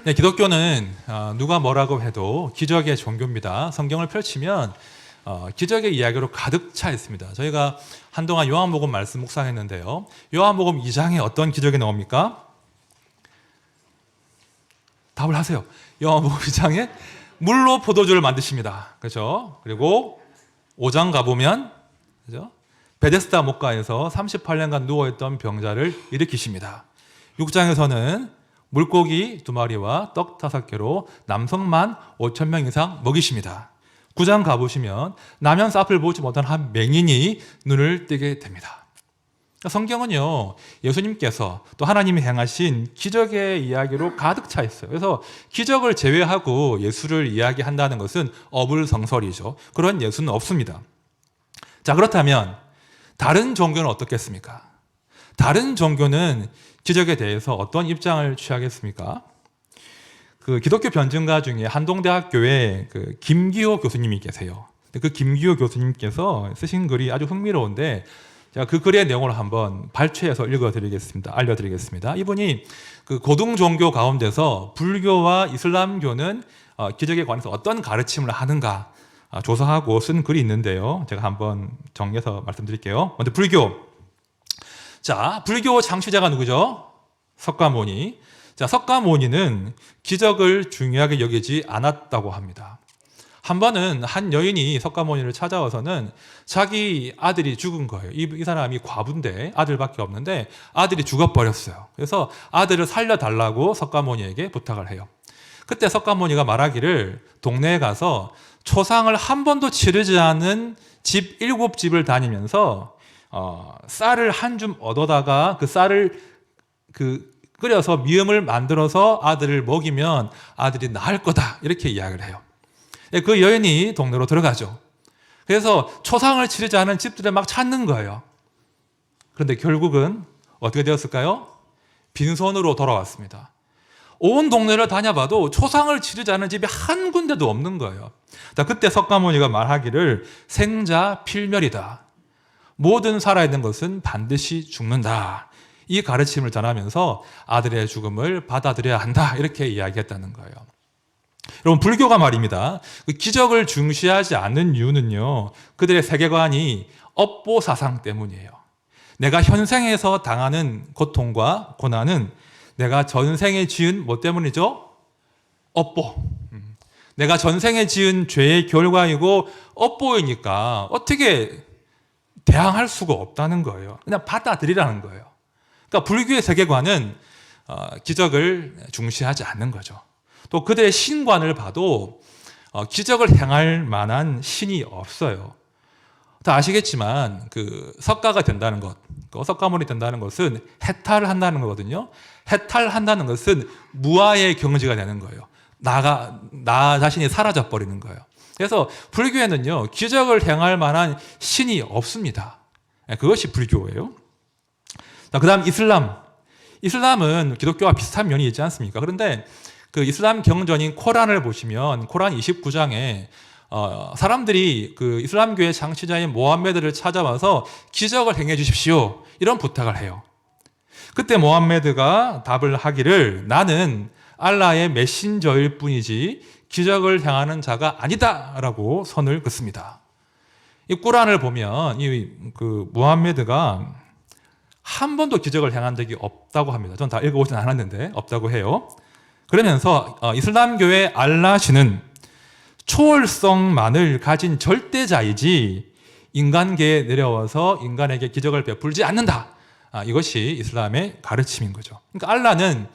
네, 기독교는 누가 뭐라고 해도 기적의 종교입니다. 성경을 펼치면 기적의 이야기로 가득 차 있습니다. 저희가 한동안 요한복음 말씀 묵상했는데요. 요한복음 2장에 어떤 기적이 나옵니까? 답을 하세요. 요한복음 2장에 물로 포도주를 만드십니다. 그렇죠? 그리고 5장 가보면 그렇죠? 베데스다 목가에서 38년간 누워있던 병자를 일으키십니다. 6장에서는 물고기 2마리와 떡 5개로 남성만 5,000명 이상 먹이십니다. 9장 가보시면 나면 싹을 보지 못한 한 맹인이 눈을 뜨게 됩니다. 성경은요, 예수님께서 또 하나님이 행하신 기적의 이야기로 가득 차 있어요. 그래서 기적을 제외하고 예수를 이야기한다는 것은 어불성설이죠. 그런 예수는 없습니다. 자, 그렇다면 다른 종교는 어떻겠습니까? 다른 종교는 기적에 대해서 어떤 입장을 취하겠습니까? 그 기독교 변증가 중에 한동대학교에 그 김기호 교수님이 계세요. 그 김기호 교수님께서 쓰신 글이 아주 흥미로운데 제가 그 글의 내용을 한번 발췌해서 알려드리겠습니다. 이분이 그 고등 종교 가운데서 불교와 이슬람교는 기적에 관해서 어떤 가르침을 하는가 조사하고 쓴 글이 있는데요. 제가 한번 정리해서 말씀드릴게요. 먼저 불교. 자, 불교 창시자가 누구죠? 석가모니. 자, 석가모니는 기적을 중요하게 여기지 않았다고 합니다. 한 번은 한 여인이 석가모니를 찾아와서는 자기 아들이 죽은 거예요. 이 사람이 과부인데 아들밖에 없는데 아들이 죽어버렸어요. 그래서 아들을 살려달라고 석가모니에게 부탁을 해요. 그때 석가모니가 말하기를 동네에 가서 초상을 한 번도 치르지 않은 집 7집을 다니면서 쌀을 한 줌 얻어다가 그 쌀을 끓여서 미음을 만들어서 아들을 먹이면 아들이 나을 거다 이렇게 이야기를 해요. 그 여인이 동네로 들어가죠. 그래서 초상을 치르지 않은 집들을 막 찾는 거예요. 그런데 결국은 어떻게 되었을까요? 빈손으로 돌아왔습니다. 온 동네를 다녀봐도 초상을 치르지 않은 집이 한 군데도 없는 거예요. 자, 그때 석가모니가 말하기를 생자 필멸이다. 모든 살아있는 것은 반드시 죽는다. 이 가르침을 전하면서 아들의 죽음을 받아들여야 한다. 이렇게 이야기했다는 거예요. 여러분, 불교가 말입니다. 그 기적을 중시하지 않는 이유는요, 그들의 세계관이 업보 사상 때문이에요. 내가 현생에서 당하는 고통과 고난은 내가 전생에 지은 뭐 때문이죠? 업보. 내가 전생에 지은 죄의 결과이고 업보이니까 어떻게 대항할 수가 없다는 거예요. 그냥 받아들이라는 거예요. 그러니까 불교의 세계관은 기적을 중시하지 않는 거죠. 또 그들의 신관을 봐도 기적을 행할 만한 신이 없어요. 다 아시겠지만 그 석가가 된다는 것, 석가모니 된다는 것은 해탈을 한다는 거거든요. 해탈한다는 것은 무아의 경지가 되는 거예요. 나 자신이 사라져 버리는 거예요. 그래서 불교에는요, 기적을 행할 만한 신이 없습니다. 그것이 불교예요. 그 다음 이슬람. 이슬람은 기독교와 비슷한 면이 있지 않습니까? 그런데 그 이슬람 경전인 코란을 보시면 코란 29장에 사람들이 그 이슬람교의 창시자인 모함메드를 찾아와서 기적을 행해 주십시오. 이런 부탁을 해요. 그때 모함메드가 답을 하기를 나는 알라의 메신저일 뿐이지 기적을 행하는 자가 아니다라고 선을 긋습니다. 이 꾸란을 보면 그 무함메드가 한 번도 기적을 행한 적이 없다고 합니다. 전 다 읽어보진 않았는데 없다고 해요. 그러면서 이슬람교의 알라신은 초월성만을 가진 절대자이지 인간계에 내려와서 인간에게 기적을 베풀지 않는다. 이것이 이슬람의 가르침인 거죠. 그러니까 알라는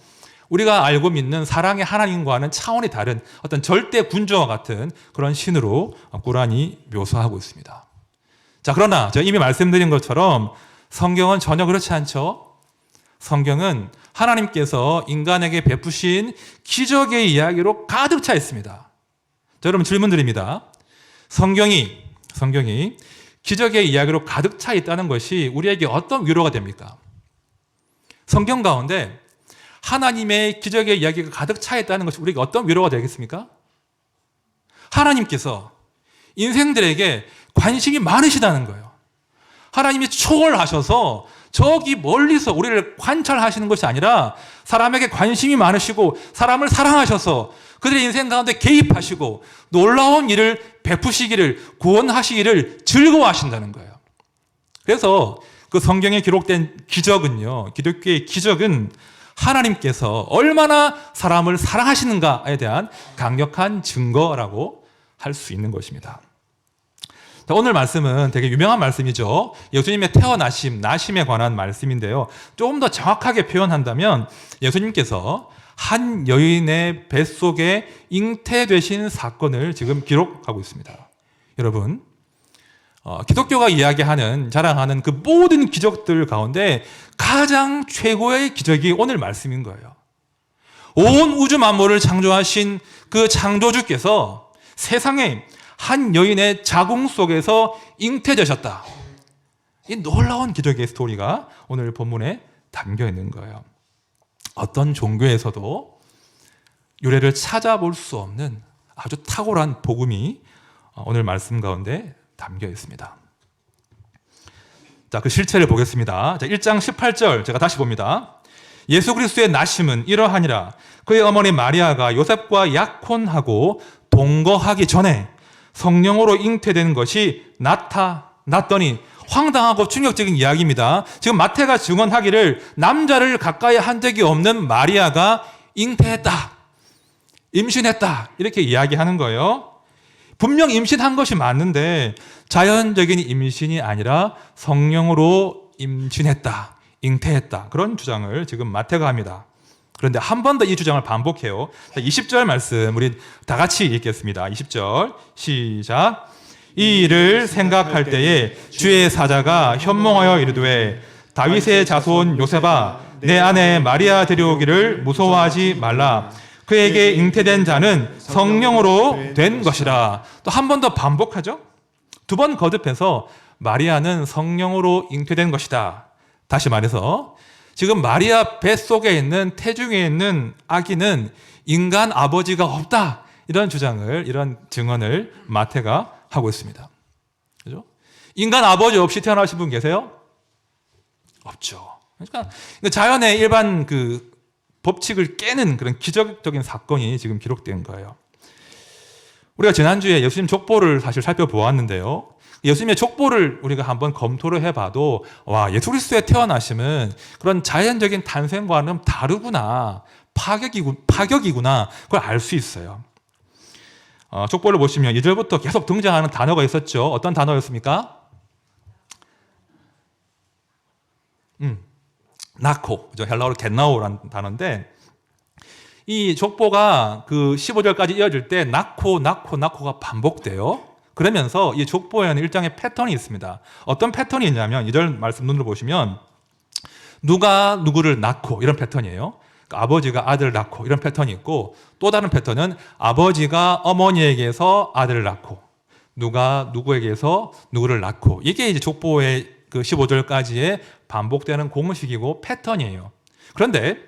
우리가 알고 믿는 사랑의 하나님과는 차원이 다른 어떤 절대 군주와 같은 그런 신으로 꾸란이 묘사하고 있습니다. 자, 그러나 제가 이미 말씀드린 것처럼 성경은 전혀 그렇지 않죠. 성경은 하나님께서 인간에게 베푸신 기적의 이야기로 가득 차 있습니다. 자, 여러분 질문 드립니다. 성경이 기적의 이야기로 가득 차 있다는 것이 우리에게 어떤 위로가 됩니까? 성경 가운데 하나님의 기적의 이야기가 가득 차 있다는 것이 우리에게 어떤 위로가 되겠습니까? 하나님께서 인생들에게 관심이 많으시다는 거예요. 하나님이 초월하셔서 저기 멀리서 우리를 관찰하시는 것이 아니라 사람에게 관심이 많으시고 사람을 사랑하셔서 그들의 인생 가운데 개입하시고 놀라운 일을 베푸시기를, 구원하시기를 즐거워하신다는 거예요. 그래서 그 성경에 기록된 기적은요, 기독교의 기적은 하나님께서 얼마나 사람을 사랑하시는가에 대한 강력한 증거라고 할 수 있는 것입니다. 자, 오늘 말씀은 되게 유명한 말씀이죠. 예수님의 태어나심, 나심에 관한 말씀인데요. 조금 더 정확하게 표현한다면 예수님께서 한 여인의 뱃속에 잉태되신 사건을 지금 기록하고 있습니다. 여러분, 기독교가 이야기하는, 자랑하는 그 모든 기적들 가운데 가장 최고의 기적이 오늘 말씀인 거예요. 온 우주 만물을 창조하신 그 창조주께서 세상에 한 여인의 자궁 속에서 잉태되셨다. 이 놀라운 기적의 스토리가 오늘 본문에 담겨 있는 거예요. 어떤 종교에서도 유래를 찾아볼 수 없는 아주 탁월한 복음이 오늘 말씀 가운데 담겨 있습니다. 자, 그 실체를 보겠습니다. 자, 1장 18절 제가 다시 봅니다. 예수 그리스도의 나심은 이러하니라. 그의 어머니 마리아가 요셉과 약혼하고 동거하기 전에 성령으로 잉태된 것이 나타났더니, 황당하고 충격적인 이야기입니다. 지금 마태가 증언하기를 남자를 가까이 한 적이 없는 마리아가 잉태했다, 임신했다, 이렇게 이야기하는 거예요. 분명 임신한 것이 맞는데 자연적인 임신이 아니라 성령으로 임신했다, 잉태했다, 그런 주장을 지금 마태가 합니다. 그런데 한 번 더 이 주장을 반복해요. 20절 말씀 우리 다 같이 읽겠습니다. 20절 시작. 이 일을 생각할 때에 주의 사자가 현몽하여 이르되 다윗의 자손 요셉아, 내 아내 마리아 데려오기를 무서워하지 말라. 그에게 잉태된 자는 성령으로 된 것이라. 또 한 번 더 반복하죠. 두 번 거듭해서 마리아는 성령으로 잉태된 것이다. 다시 말해서 지금 마리아 뱃속에 있는, 태중에 있는 아기는 인간 아버지가 없다, 이런 주장을, 이런 증언을 마태가 하고 있습니다. 그죠? 인간 아버지 없이 태어나신 분 계세요? 없죠. 그러니까 자연의 일반 그 법칙을 깨는 그런 기적적인 사건이 지금 기록된 거예요. 우리가 지난주에 예수님 족보를 사실 살펴보았는데요. 예수님의 족보를 우리가 한번 검토를 해봐도, 와, 예수 그리스도의 태어나심은 그런 자연적인 탄생과는 다르구나, 파격이구나, 그걸 알 수 있어요. 족보를 보시면 2절부터 계속 등장하는 단어가 있었죠. 어떤 단어였습니까? 나코, 헬라어로 겟나오라는 단어인데, 이 족보가 그 15절까지 이어질 때 나코가 반복돼요. 그러면서 이 족보에는 일정의 패턴이 있습니다. 어떤 패턴이 있냐면 2절 말씀 눈으로 보시면 누가 누구를 낳고, 이런 패턴이에요. 그러니까 아버지가 아들을 낳고, 이런 패턴이 있고, 또 다른 패턴은 아버지가 어머니에게서 아들을 낳고, 누가 누구에게서 누구를 낳고, 이게 이제 족보의 그 15절까지의 반복되는 공식이고 패턴이에요. 그런데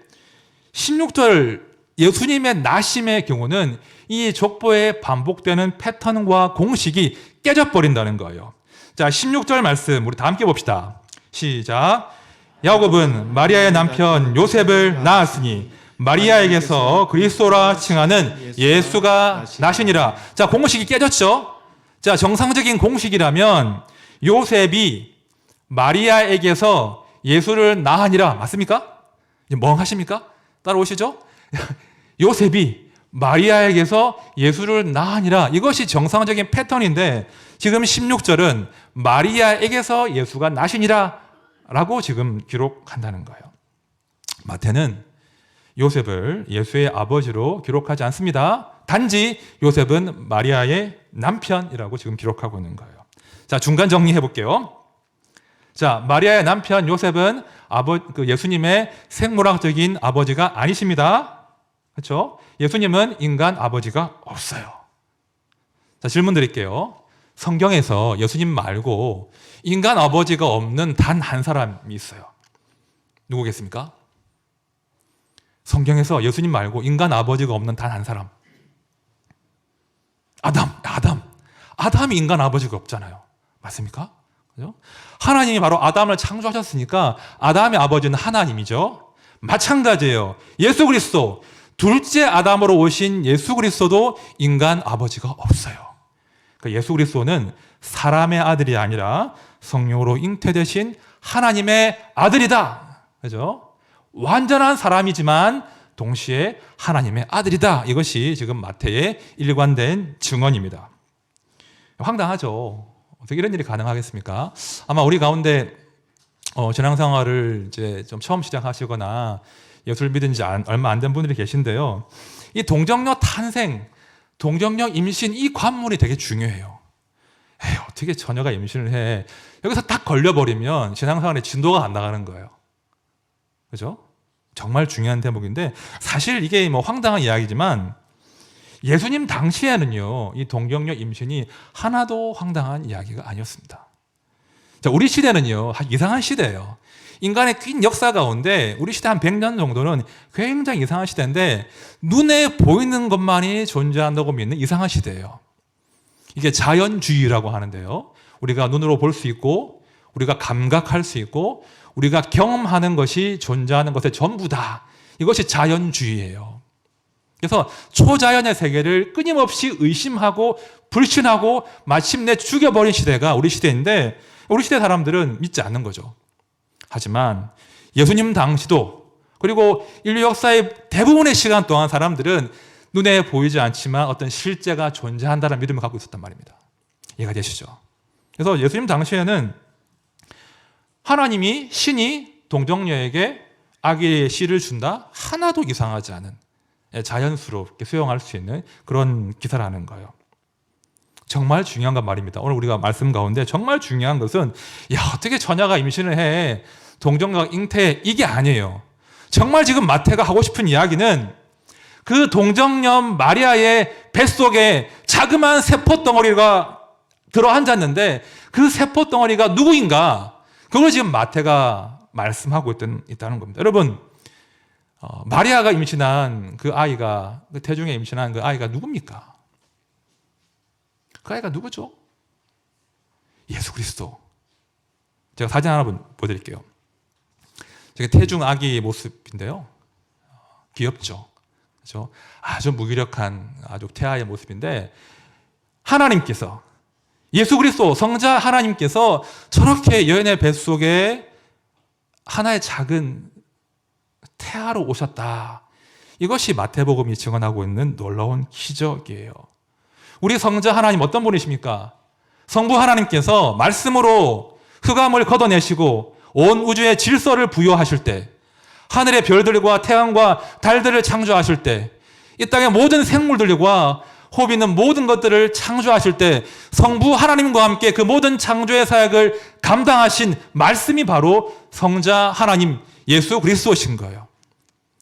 16절 예수님의 나심의 경우는 이 족보에 반복되는 패턴과 공식이 깨져버린다는 거예요. 자, 16절 말씀 우리 다 함께 봅시다. 시작. 야곱은 마리아의 남편 요셉을 낳았으니 마리아에게서 그리스도라 칭하는 예수가 나시니라. 자, 공식이 깨졌죠? 자, 정상적인 공식이라면 요셉이 마리아에게서 예수를 낳으니라. 맞습니까? 멍하십니까? 따라오시죠? 요셉이 마리아에게서 예수를 낳으니라. 이것이 정상적인 패턴인데 지금 16절은 마리아에게서 예수가 나시니라 라고 지금 기록한다는 거예요. 마태는 요셉을 예수의 아버지로 기록하지 않습니다. 단지 요셉은 마리아의 남편이라고 지금 기록하고 있는 거예요. 자, 중간 정리해 볼게요. 자, 마리아의 남편 요셉은 예수님의 생물학적인 아버지가 아니십니다. 그렇죠? 예수님은 인간 아버지가 없어요. 자, 질문 드릴게요. 성경에서 예수님 말고 인간 아버지가 없는 단 한 사람이 있어요. 누구겠습니까? 성경에서 예수님 말고 인간 아버지가 없는 단 한 사람. 아담. 아담이 인간 아버지가 없잖아요. 맞습니까? 그죠? 하나님이 바로 아담을 창조하셨으니까 아담의 아버지는 하나님이죠. 마찬가지예요. 예수 그리스도, 둘째 아담으로 오신 예수 그리스도도 인간 아버지가 없어요. 그러니까 예수 그리스도는 사람의 아들이 아니라 성령으로 잉태되신 하나님의 아들이다. 그죠? 완전한 사람이지만 동시에 하나님의 아들이다. 이것이 지금 마태의 일관된 증언입니다. 황당하죠. 어떻게 이런 일이 가능하겠습니까? 아마 우리 가운데 신앙생활을 이제 좀 처음 시작하시거나 예수를 믿은 지 얼마 안 된 분들이 계신데요. 이 동정녀 탄생, 동정녀 임신 이 관문이 되게 중요해요. 어떻게 처녀가 임신을 해? 여기서 딱 걸려버리면 신앙생활의 진도가 안 나가는 거예요. 그죠? 정말 중요한 대목인데 사실 이게 뭐 황당한 이야기지만 예수님 당시에는요, 이 동정녀 임신이 하나도 황당한 이야기가 아니었습니다. 자, 우리 시대는요, 이상한 시대예요. 인간의 긴 역사 가운데 우리 시대 한 100년 정도는 굉장히 이상한 시대인데 눈에 보이는 것만이 존재한다고 믿는 이상한 시대예요. 이게 자연주의라고 하는데요. 우리가 눈으로 볼 수 있고 우리가 감각할 수 있고 우리가 경험하는 것이 존재하는 것의 전부다. 이것이 자연주의예요. 그래서 초자연의 세계를 끊임없이 의심하고 불신하고 마침내 죽여버린 시대가 우리 시대인데 우리 시대 사람들은 믿지 않는 거죠. 하지만 예수님 당시도 그리고 인류 역사의 대부분의 시간 동안 사람들은 눈에 보이지 않지만 어떤 실제가 존재한다는 믿음을 갖고 있었단 말입니다. 이해가 되시죠? 그래서 예수님 당시에는 하나님이 신이 동정녀에게 아기의 씨를 준다? 하나도 이상하지 않은 자연스럽게 수용할 수 있는 그런 기사라는 거예요. 정말 중요한 건 말입니다. 오늘 우리가 말씀 가운데 정말 중요한 것은 어떻게 처녀가 임신을 해? 동정녀가 잉태해? 이게 아니에요. 정말 지금 마태가 하고 싶은 이야기는 그 동정녀 마리아의 뱃속에 자그마한 세포 덩어리가 들어앉았는데 그 세포 덩어리가 누구인가? 그걸 지금 마태가 말씀하고 있다는 겁니다. 여러분, 마리아가 임신한 그 아이가, 그 태중에 임신한 그 아이가 누굽니까? 그 아이가 누구죠? 예수 그리스도. 제가 사진 하나 보여드릴게요. 제가 태중 아기 모습인데요. 귀엽죠? 그렇죠? 아주 무기력한 아주 태아의 모습인데 하나님께서 예수 그리스도 성자 하나님께서 저렇게 여인의 뱃속에 하나의 작은 태아로 오셨다. 이것이 마태복음이 증언하고 있는 놀라운 기적이에요. 우리 성자 하나님 어떤 분이십니까? 성부 하나님께서 말씀으로 흑암을 걷어내시고 온 우주의 질서를 부여하실 때, 하늘의 별들과 태양과 달들을 창조하실 때, 이 땅의 모든 생물들과 호흡 있는 모든 것들을 창조하실 때 성부 하나님과 함께 그 모든 창조의 사역을 감당하신 말씀이 바로 성자 하나님 예수 그리스도신 거예요.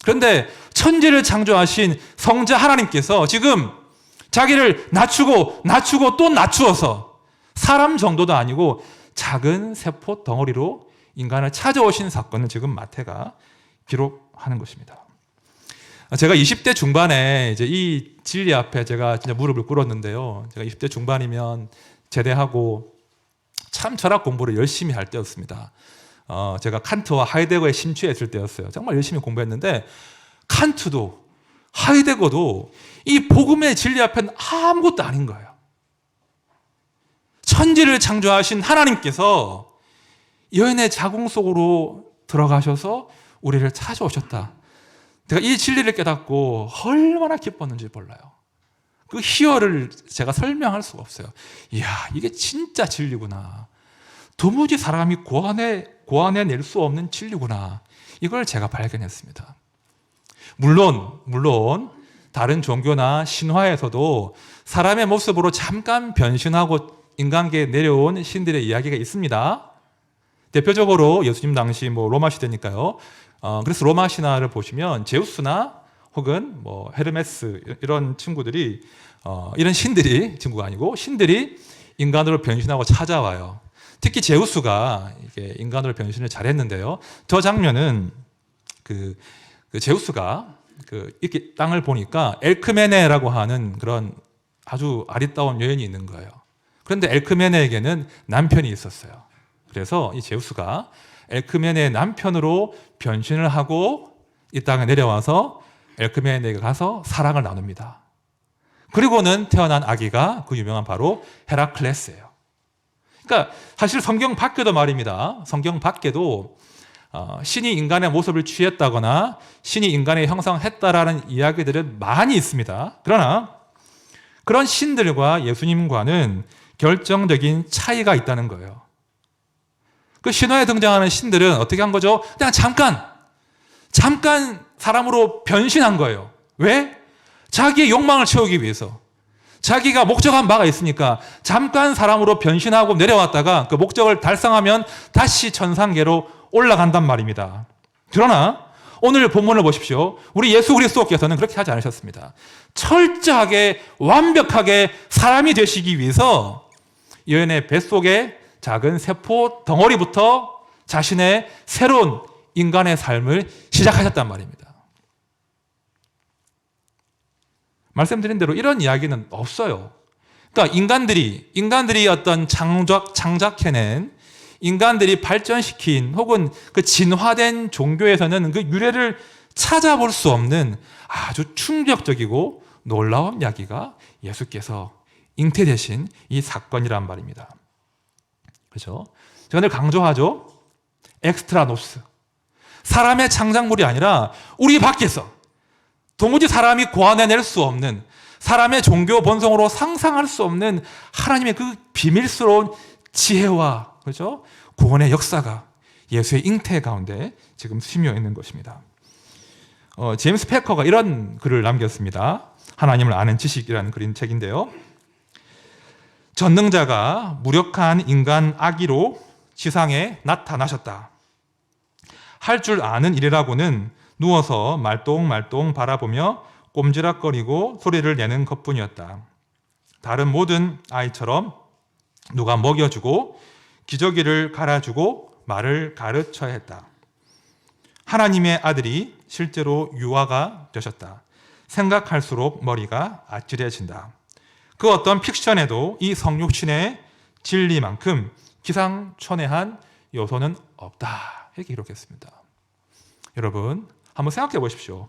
그런데 천지를 창조하신 성자 하나님께서 지금 자기를 낮추고 또 낮추어서 사람 정도도 아니고 작은 세포 덩어리로 인간을 찾아오신 사건을 지금 마태가 기록하는 것입니다. 제가 20대 중반에 이제 이 진리 앞에 제가 진짜 무릎을 꿇었는데요. 제가 20대 중반이면 제대하고 참 철학 공부를 열심히 할 때였습니다. 제가 칸트와 하이데거에 심취했을 때였어요. 정말 열심히 공부했는데 칸트도 하이데거도 이 복음의 진리 앞엔 아무것도 아닌 거예요. 천지를 창조하신 하나님께서 여인의 자궁 속으로 들어가셔서 우리를 찾아오셨다. 제가 이 진리를 깨닫고 얼마나 기뻤는지 몰라요. 그 희열을 제가 설명할 수가 없어요. 이야, 이게 진짜 진리구나. 도무지 사람이 고안해낼 수 없는 진리구나. 이걸 제가 발견했습니다. 물론 다른 종교나 신화에서도 사람의 모습으로 잠깐 변신하고 인간계에 내려온 신들의 이야기가 있습니다. 대표적으로 예수님 당시 로마 시대니까요. 그래서 로마 신화를 보시면 제우스나 혹은 헤르메스 이런 친구들이 이런 신들이 친구가 아니고 신들이 인간으로 변신하고 찾아와요. 특히 제우스가 이게 인간으로 변신을 잘했는데요. 저 장면은 그 제우스가 이렇게 땅을 보니까 엘크메네라고 하는 그런 아주 아리따운 여인이 있는 거예요. 그런데 엘크메네에게는 남편이 있었어요. 그래서 이 제우스가 엘크멘의 남편으로 변신을 하고 이 땅에 내려와서 엘크멘에게 가서 사랑을 나눕니다. 그리고는 태어난 아기가 그 유명한 바로 헤라클레스예요. 그러니까 사실 성경 밖에도 말입니다. 성경 밖에도 신이 인간의 모습을 취했다거나 신이 인간의 형상했다라는 이야기들은 많이 있습니다. 그러나 그런 신들과 예수님과는 결정적인 차이가 있다는 거예요. 그 신화에 등장하는 신들은 어떻게 한 거죠? 그냥 잠깐 사람으로 변신한 거예요. 왜? 자기의 욕망을 채우기 위해서. 자기가 목적한 바가 있으니까 잠깐 사람으로 변신하고 내려왔다가 그 목적을 달성하면 다시 천상계로 올라간단 말입니다. 그러나 오늘 본문을 보십시오. 우리 예수 그리스도께서는 그렇게 하지 않으셨습니다. 철저하게 완벽하게 사람이 되시기 위해서 여인의 뱃속에 작은 세포 덩어리부터 자신의 새로운 인간의 삶을 시작하셨단 말입니다. 말씀드린 대로 이런 이야기는 없어요. 그러니까 인간들이 어떤 창작해낸 인간들이 발전시킨 혹은 그 진화된 종교에서는 그 유래를 찾아볼 수 없는 아주 충격적이고 놀라운 이야기가 예수께서 잉태되신 이 사건이란 말입니다. 그렇죠? 제가 늘 강조하죠. 엑스트라노스. 사람의 창작물이 아니라 우리 밖에서 도무지 사람이 고안해낼 수 없는 사람의 종교 본성으로 상상할 수 없는 하나님의 그 비밀스러운 지혜와 그렇죠? 구원의 역사가 예수의 잉태 가운데 지금 스며 있는 것입니다. 제임스 패커가 이런 글을 남겼습니다. 하나님을 아는 지식이라는 글인 책인데요. 전능자가 무력한 인간 아기로 지상에 나타나셨다. 할 줄 아는 일이라고는 누워서 말똥말똥 바라보며 꼼지락거리고 소리를 내는 것뿐이었다. 다른 모든 아이처럼 누가 먹여주고 기저귀를 갈아주고 말을 가르쳐야 했다. 하나님의 아들이 실제로 유아가 되셨다. 생각할수록 머리가 아찔해진다. 그 어떤 픽션에도 이 성육신의 진리만큼 기상천외한 요소는 없다. 이렇게 기록했습니다. 여러분 한번 생각해 보십시오.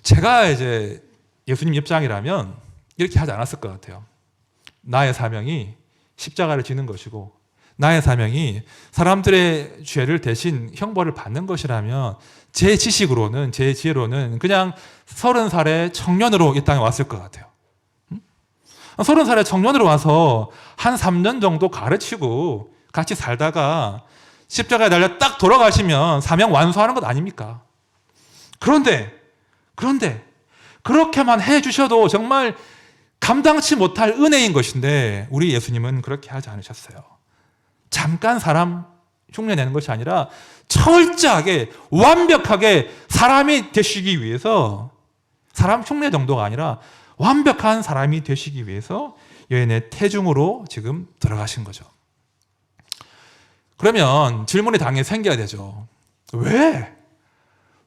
제가 이제 예수님 입장이라면 이렇게 하지 않았을 것 같아요. 나의 사명이 십자가를 지는 것이고 나의 사명이 사람들의 죄를 대신 형벌을 받는 것이라면 제 지식으로는 제 지혜로는 그냥 30살의 청년으로 이 땅에 왔을 것 같아요. 30살의 청년으로 와서 한 3년 정도 가르치고 같이 살다가 십자가에 달려 딱 돌아가시면 사명 완수하는 것 아닙니까? 그런데 그렇게만 해주셔도 정말 감당치 못할 은혜인 것인데 우리 예수님은 그렇게 하지 않으셨어요. 잠깐 사람 흉내내는 것이 아니라 철저하게 완벽하게 사람이 되시기 위해서 사람 흉내 정도가 아니라 완벽한 사람이 되시기 위해서 여인의 태중으로 지금 들어가신 거죠. 그러면 질문이 당연히 생겨야 되죠. 왜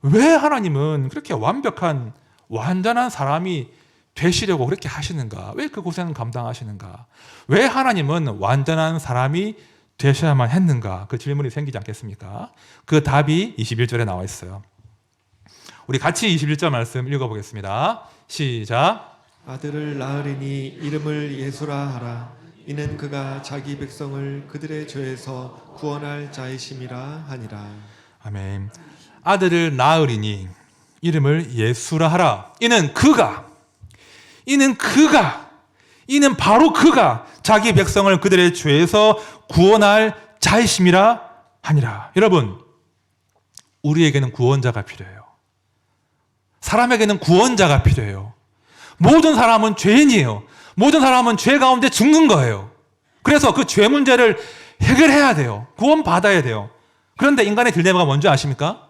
하나님은 그렇게 완벽한 완전한 사람이 되시려고 그렇게 하시는가? 왜 그 고생을 감당하시는가? 왜 하나님은 완전한 사람이 되셔야만 했는가? 그 질문이 생기지 않겠습니까? 그 답이 21절에 나와 있어요. 우리 같이 21절 말씀 읽어보겠습니다. 시작. 아들을 낳으리니 이름을 예수라 하라. 이는 그가 자기 백성을 그들의 죄에서 구원할 자이심이라 하니라. 아멘. 아들을 낳으리니 이름을 예수라 하라. 이는 바로 그가 자기 백성을 그들의 죄에서 구원할 자이심이라 하니라. 여러분, 우리에게는 구원자가 필요해요. 사람에게는 구원자가 필요해요. 모든 사람은 죄인이에요. 모든 사람은 죄 가운데 죽는 거예요. 그래서 그 죄 문제를 해결해야 돼요. 구원받아야 돼요. 그런데 인간의 딜레마가 뭔지 아십니까?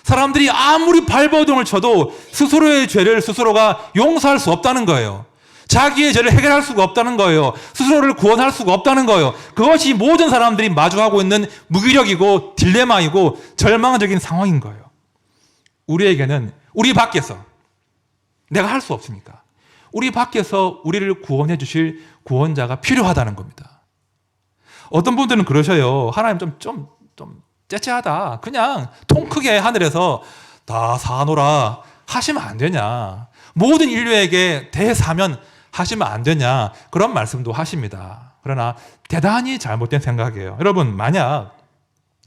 사람들이 아무리 발버둥을 쳐도 스스로의 죄를 스스로가 용서할 수 없다는 거예요. 자기의 죄를 해결할 수가 없다는 거예요. 스스로를 구원할 수가 없다는 거예요. 그것이 모든 사람들이 마주하고 있는 무기력이고 딜레마이고 절망적인 상황인 거예요. 우리에게는 우리 밖에서 내가 할 수 없으니까 우리 밖에서 우리를 구원해 주실 구원자가 필요하다는 겁니다. 어떤 분들은 그러셔요. 하나님 좀 째째하다. 그냥 통 크게 하늘에서 다 사노라 하시면 안 되냐. 모든 인류에게 대사면 하시면 안 되냐. 그런 말씀도 하십니다. 그러나 대단히 잘못된 생각이에요. 여러분, 만약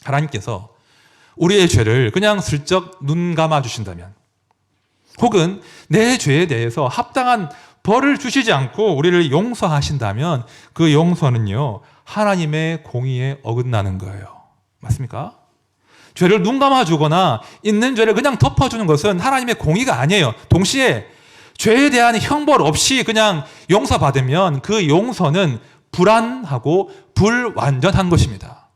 하나님께서 우리의 죄를 그냥 슬쩍 눈 감아 주신다면, 혹은 내 죄에 대해서 합당한 벌을 주시지 않고 우리를 용서하신다면, 그 용서는요, 하나님의 공의에 어긋나는 거예요. 맞습니까? 죄를 눈 감아주거나 있는 죄를 그냥 덮어주는 것은 하나님의 공의가 아니에요. 동시에 죄에 대한 형벌 없이 그냥 용서받으면 그 용서는 불완하고 불완전한 것입니다.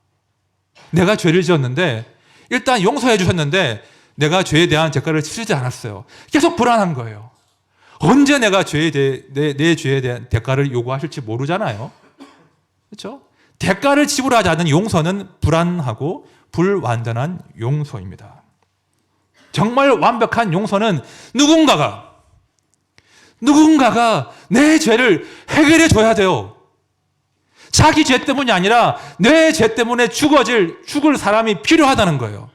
내가 죄를 지었는데 일단 용서해 주셨는데 내가 죄에 대한 대가를 치르지 않았어요. 계속 불안한 거예요. 언제 내가 내 죄에 대한 대가를 요구하실지 모르잖아요. 그렇죠? 대가를 지불하지 않는 용서는 불완하고 불완전한 용서입니다. 정말 완벽한 용서는 누군가가 내 죄를 해결해 줘야 돼요. 자기 죄 때문이 아니라 내 죄 때문에 죽을 사람이 필요하다는 거예요.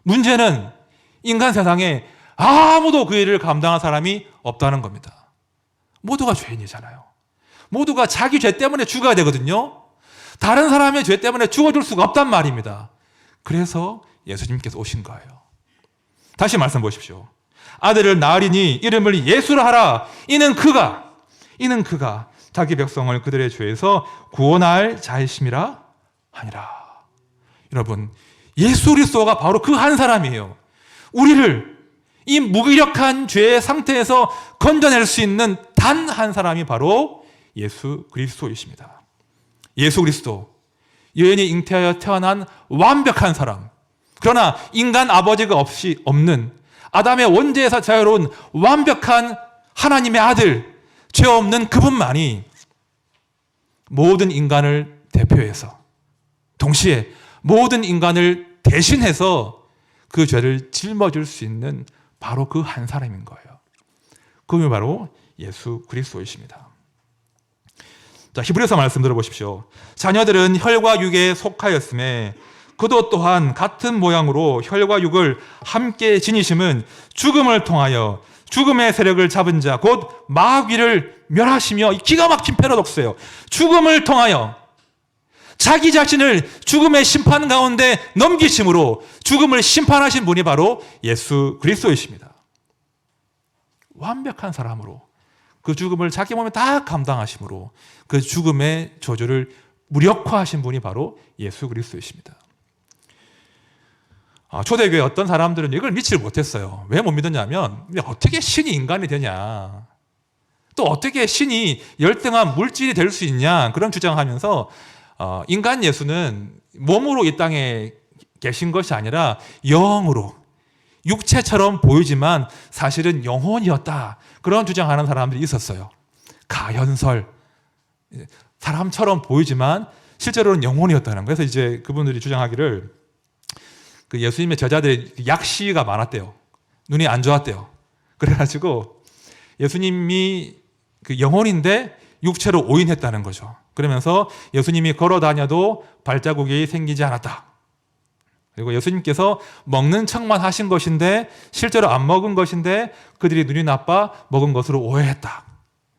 문제는 인간 세상에 아무도 그 일을 감당할 사람이 없다는 겁니다. 모두가 죄인이잖아요. 모두가 자기 죄 때문에 죽어야 되거든요. 다른 사람의 죄 때문에 죽어줄 수가 없단 말입니다. 그래서 예수님께서 오신 거예요. 다시 말씀 보십시오. 아들을 낳으리니 이름을 예수라 하라. 이는 그가 자기 백성을 그들의 죄에서 구원할 자이심이라 하니라. 여러분, 예수 그리스도가 바로 그 한 사람이에요. 우리를 이 무기력한 죄의 상태에서 건져낼 수 있는 단 한 사람이 바로 예수 그리스도이십니다. 예수 그리스도, 여인이 잉태하여 태어난 완벽한 사람, 그러나 인간 아버지가 없는 아담의 원죄에서 자유로운 완벽한 하나님의 아들, 죄 없는 그분만이 모든 인간을 대표해서, 동시에 모든 인간을 대신해서 그 죄를 짊어질 수 있는 바로 그 한 사람인 거예요. 그분이 바로 예수 그리스도이십니다. 자, 히브리서 말씀 들어보십시오. 자녀들은 혈과 육에 속하였음에 그도 또한 같은 모양으로 혈과 육을 함께 지니심은 죽음을 통하여 죽음의 세력을 잡은 자 곧 마귀를 멸하시며, 기가 막힌 패러독스예요. 죽음을 통하여 자기 자신을 죽음의 심판 가운데 넘기심으로 죽음을 심판하신 분이 바로 예수 그리스도이십니다. 완벽한 사람으로 그 죽음을 자기 몸에 다 감당하심으로 그 죽음의 저주를 무력화하신 분이 바로 예수 그리스도이십니다. 초대교회 어떤 사람들은 이걸 믿지 못했어요. 왜 못 믿었냐면, 어떻게 신이 인간이 되냐, 또 어떻게 신이 열등한 물질이 될 수 있냐, 그런 주장하면서 인간 예수는 몸으로 이 땅에 계신 것이 아니라 영으로, 육체처럼 보이지만 사실은 영혼이었다, 그런 주장하는 사람들이 있었어요. 가현설, 사람처럼 보이지만 실제로는 영혼이었다는 거예요. 그래서 이제 그분들이 주장하기를 그 예수님의 제자들이 약시가 많았대요. 눈이 안 좋았대요. 그래가지고 예수님이 그 영혼인데 육체로 오인했다는 거죠. 그러면서 예수님이 걸어 다녀도 발자국이 생기지 않았다. 그리고 예수님께서 먹는 척만 하신 것인데 실제로 안 먹은 것인데 그들이 눈이 나빠 먹은 것으로 오해했다.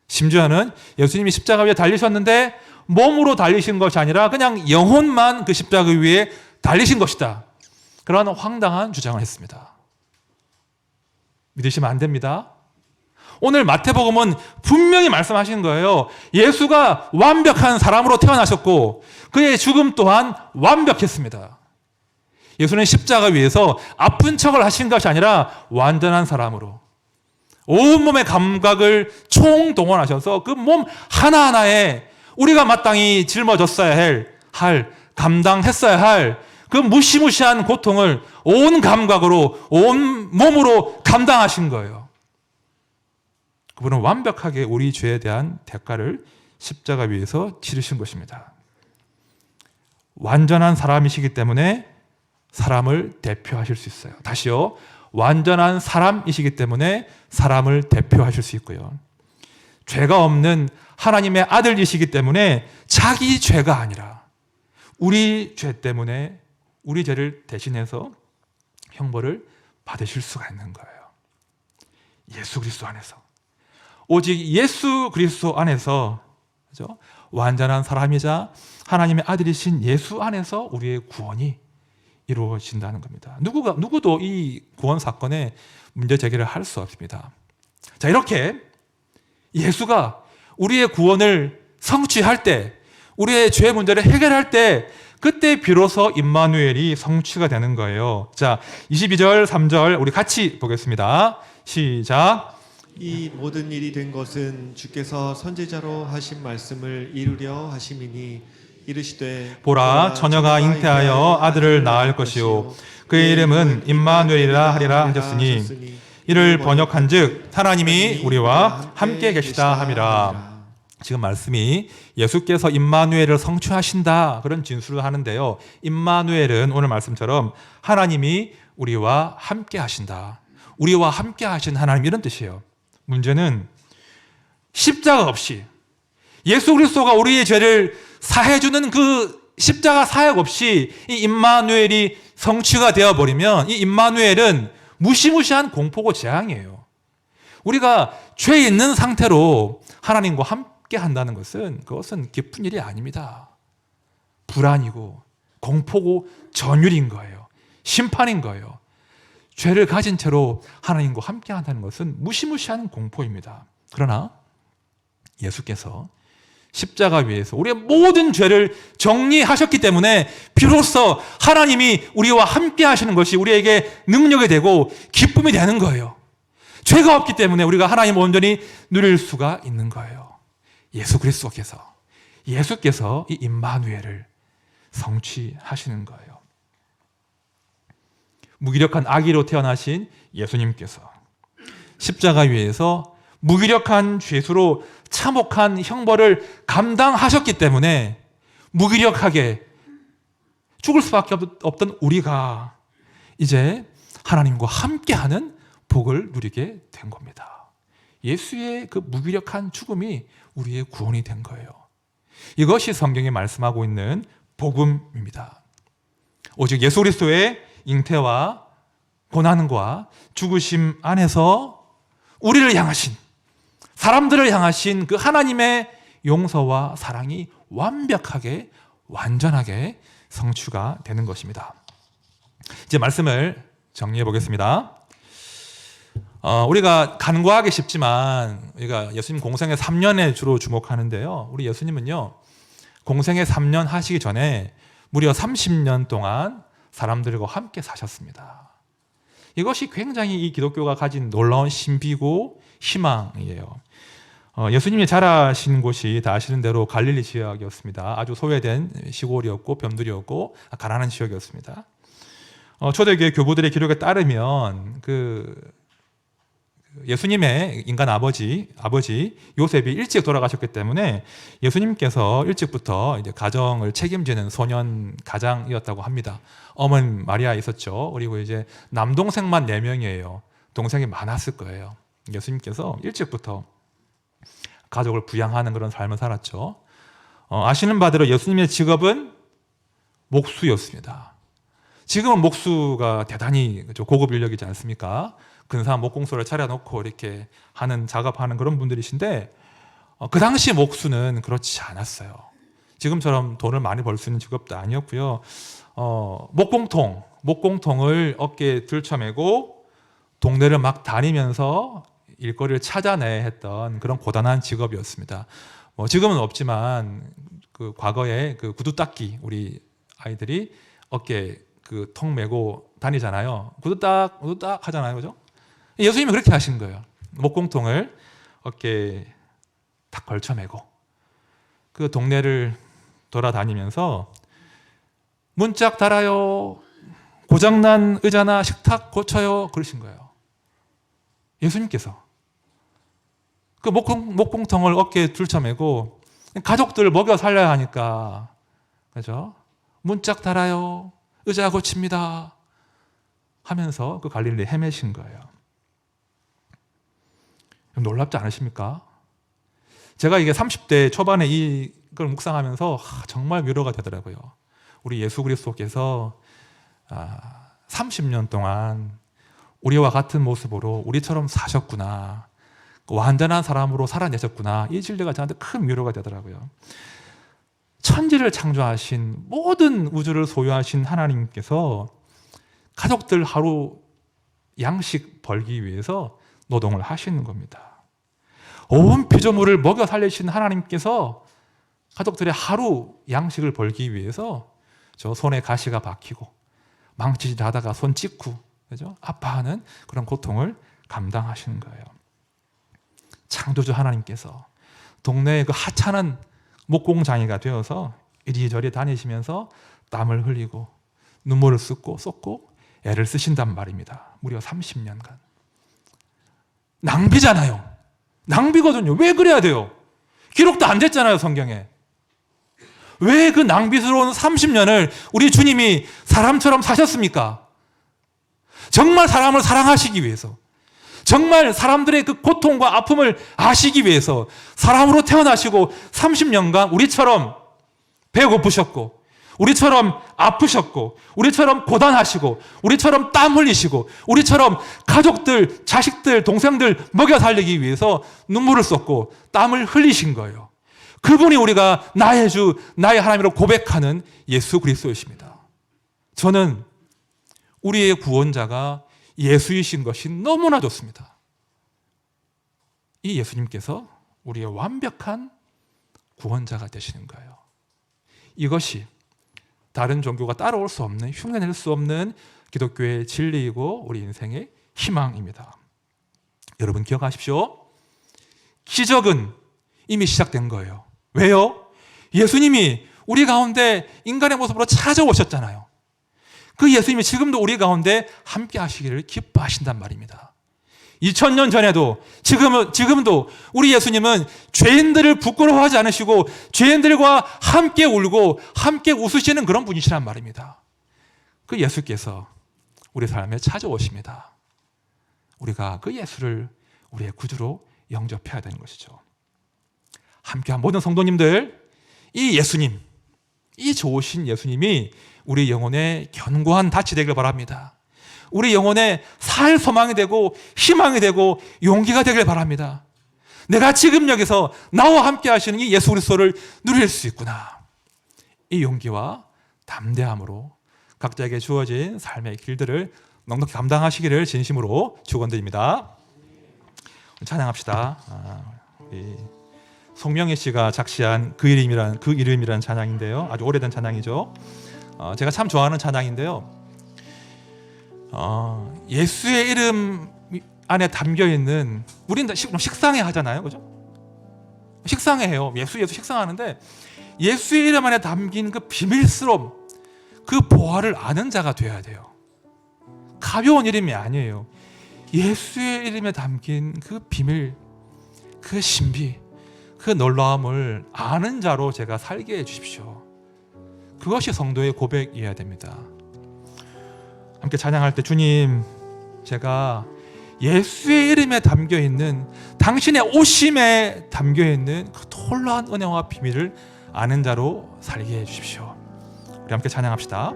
심지어는 예수님이 십자가 위에 달리셨는데 몸으로 달리신 것이 아니라 그냥 영혼만 그 십자가 위에 달리신 것이다. 그런 황당한 주장을 했습니다. 믿으시면 안 됩니다. 오늘 마태복음은 분명히 말씀하신 거예요. 예수가 완벽한 사람으로 태어나셨고 그의 죽음 또한 완벽했습니다. 예수는 십자가 위에서 아픈 척을 하신 것이 아니라 완전한 사람으로 온몸의 감각을 총동원하셔서 그 몸 하나하나에 우리가 마땅히 짊어졌어야 할 감당했어야 할 그 무시무시한 고통을 온 감각으로, 온 몸으로 감당하신 거예요. 그분은 완벽하게 우리 죄에 대한 대가를 십자가 위에서 치르신 것입니다. 완전한 사람이시기 때문에 사람을 대표하실 수 있어요. 다시요. 완전한 사람이시기 때문에 사람을 대표하실 수 있고요. 죄가 없는 하나님의 아들이시기 때문에 자기 죄가 아니라 우리 죄 때문에 우리 죄를 대신해서 형벌을 받으실 수가 있는 거예요. 예수 그리스도 안에서. 오직 예수 그리스도 안에서, 그죠? 완전한 사람이자 하나님의 아들이신 예수 안에서 우리의 구원이 이루어진다는 겁니다. 누구도 이 구원 사건에 문제 제기를 할 수 없습니다. 자, 이렇게 예수가 우리의 구원을 성취할 때, 우리의 죄 문제를 해결할 때, 그때 비로소 임마누엘이 성취가 되는 거예요. 자, 22절, 3절 우리 같이 보겠습니다. 시작. 이 모든 일이 된 것은 주께서 선지자로 하신 말씀을 이루려 하심이니 이르시되 보라, 처녀가 잉태하여 아들을 낳을 것이요 그의 이름은 임마누엘이라 하리라 하셨으니 이를 번역한즉 하나님이 우리와 함께 계시다 함이라. 지금 말씀이 예수께서 임마누엘을 성취하신다 그런 진술을 하는데요. 임마누엘은 오늘 말씀처럼 하나님이 우리와 함께 하신다. 우리와 함께 하신 하나님, 이런 뜻이에요. 문제는 십자가 없이, 예수 그리스도가 우리의 죄를 사해주는 그 십자가 사역 없이 이 임마누엘이 성취가 되어버리면 이 임마누엘은 무시무시한 공포고 재앙이에요. 우리가 죄 있는 상태로 하나님과 함께 한다는 것은, 그것은 기쁜 일이 아닙니다. 불안이고 공포고 전율인 거예요. 심판인 거예요. 죄를 가진 채로 하나님과 함께 한다는 것은 무시무시한 공포입니다. 그러나 예수께서 십자가 위에서 우리의 모든 죄를 정리하셨기 때문에 비로소 하나님이 우리와 함께 하시는 것이 우리에게 능력이 되고 기쁨이 되는 거예요. 죄가 없기 때문에 우리가 하나님을 온전히 누릴 수가 있는 거예요. 예수께서 이 임마누엘을 성취하시는 거예요. 무기력한 아기로 태어나신 예수님께서 십자가 위에서 무기력한 죄수로 참혹한 형벌을 감당하셨기 때문에 무기력하게 죽을 수밖에 없던 우리가 이제 하나님과 함께하는 복을 누리게 된 겁니다. 예수의 그 무기력한 죽음이 우리의 구원이 된 거예요. 이것이 성경이 말씀하고 있는 복음입니다. 오직 예수 그리스도의 잉태와 고난과 죽으심 안에서 우리를 향하신, 사람들을 향하신 그 하나님의 용서와 사랑이 완벽하게, 완전하게 성취가 되는 것입니다. 이제 말씀을 정리해 보겠습니다. 우리가 간과하기 쉽지만 우리가 예수님 공생의 3년에 주로 주목하는데요. 우리 예수님은요, 공생의 3년 하시기 전에 무려 30년 동안 사람들과 함께 사셨습니다. 이것이 굉장히 이 기독교가 가진 놀라운 신비고 희망이에요. 예수님이 자라신 곳이 다 아시는 대로 갈릴리 지역이었습니다. 아주 소외된 시골이었고 변두리였고 가난한 지역이었습니다. 초대교회 교부들의 기록에 따르면 예수님의 인간 아버지 요셉이 일찍 돌아가셨기 때문에 예수님께서 일찍부터 이제 가정을 책임지는 소년 가장이었다고 합니다. 어머니 마리아 있었죠. 그리고 이제 남동생만 4명이에요. 동생이 많았을 거예요. 예수님께서 일찍부터 가족을 부양하는 그런 삶을 살았죠. 아시는 바대로 예수님의 직업은 목수였습니다. 지금은 목수가 대단히 고급 인력이지 않습니까? 근사한 목공소를 차려놓고 이렇게 하는, 작업하는 그런 분들이신데, 그 당시 목수는 그렇지 않았어요. 지금처럼 돈을 많이 벌 수 있는 직업도 아니었고요. 목공통을 어깨에 들쳐매고 동네를 막 다니면서 일거리를 찾아내야 했던 그런 고단한 직업이었습니다. 지금은 없지만 그 과거에 그 구두 닦기, 우리 아이들이 어깨에 그 통 메고 다니잖아요. 구두 딱 하잖아요, 그죠? 예수님이 그렇게 하신 거예요. 목공통을 어깨에 딱 걸쳐매고 그 동네를 돌아다니면서 문짝 달아요, 고장난 의자나 식탁 고쳐요, 그러신 거예요. 예수님께서 그 목공통을 어깨에 들쳐매고 가족들 먹여 살려야 하니까, 그죠? 문짝 달아요, 의자 고칩니다 하면서 그 갈릴리 헤매신 거예요. 놀랍지 않으십니까? 제가 이게 30대 초반에 이걸 묵상하면서 정말 위로가 되더라고요. 우리 예수 그리스도께서 30년 동안 우리와 같은 모습으로 우리처럼 사셨구나, 완전한 사람으로 살아내셨구나, 이 진리가 저한테 큰 위로가 되더라고요. 천지를 창조하신, 모든 우주를 소유하신 하나님께서 가족들 하루 양식 벌기 위해서 노동을 하시는 겁니다. 온 피조물을 먹여 살리신 하나님께서 가족들의 하루 양식을 벌기 위해서 저 손에 가시가 박히고 망치질 하다가 손 찍고, 그죠? 아파하는 그런 고통을 감당하시는 거예요. 창조주 하나님께서 동네의 그 하찮은 목공장애가 되어서 이리저리 다니시면서 땀을 흘리고 눈물을 쏟고 애를 쓰신단 말입니다. 무려 30년간. 낭비잖아요. 낭비거든요. 왜 그래야 돼요? 기록도 안 됐잖아요, 성경에. 왜 그 낭비스러운 30년을 우리 주님이 사람처럼 사셨습니까? 정말 사람을 사랑하시기 위해서, 정말 사람들의 그 고통과 아픔을 아시기 위해서 사람으로 태어나시고 30년간 우리처럼 배고프셨고, 우리처럼 아프셨고, 우리처럼 고단하시고, 우리처럼 땀 흘리시고, 우리처럼 가족들, 자식들, 동생들 먹여 살리기 위해서 눈물을 쏟고 땀을 흘리신 거예요. 그분이 우리가 나의 주, 나의 하나님으로 고백하는 예수 그리스도이십니다. 저는 우리의 구원자가 예수이신 것이 너무나 좋습니다. 이 예수님께서 우리의 완벽한 구원자가 되시는 거예요. 이것이 다른 종교가 따라올 수 없는, 흉내낼 수 없는 기독교의 진리이고 우리 인생의 희망입니다. 여러분 기억하십시오. 기적은 이미 시작된 거예요. 왜요? 예수님이 우리 가운데 인간의 모습으로 찾아오셨잖아요. 그 예수님이 지금도 우리 가운데 함께 하시기를 기뻐하신단 말입니다. 2000년 전에도 지금도 우리 예수님은 죄인들을 부끄러워하지 않으시고 죄인들과 함께 울고 함께 웃으시는 그런 분이시란 말입니다. 그 예수께서 우리 삶에 찾아오십니다. 우리가 그 예수를 우리의 구주로 영접해야 되는 것이죠. 함께한 모든 성도님들, 이 예수님, 이 좋으신 예수님이 우리 영혼의 견고한 닻이 되길 바랍니다. 우리 영혼의 살 소망이 되고 희망이 되고 용기가 되길 바랍니다. 내가 지금 여기서 나와 함께 하시는 이 예수 그리스도를 누릴 수 있구나. 이 용기와 담대함으로 각자에게 주어진 삶의 길들을 넉넉히 감당하시기를 진심으로 축원드립니다. 찬양합시다. 송명희 씨가 작시한 그 이름이라는 찬양인데요. 아주 오래된 찬양이죠. 제가 참 좋아하는 찬양인데요. 예수의 이름 안에 담겨 있는, 우리는 식상해 하잖아요, 그죠? 식상해 해요. 예수 식상하는데 예수의 이름 안에 담긴 그 비밀스러움, 그 보화를 아는 자가 되어야 돼요. 가벼운 이름이 아니에요. 예수의 이름에 담긴 그 비밀, 그 신비, 그 놀라움을 아는 자로 제가 살게 해주십시오. 그것이 성도의 고백이어야 됩니다. 함께 찬양할 때, 주님, 제가 예수의 이름에 담겨있는, 당신의 오심에 담겨있는 그 놀라운 은혜와 비밀을 아는 자로 살게 해주십시오. 우리 함께 찬양합시다.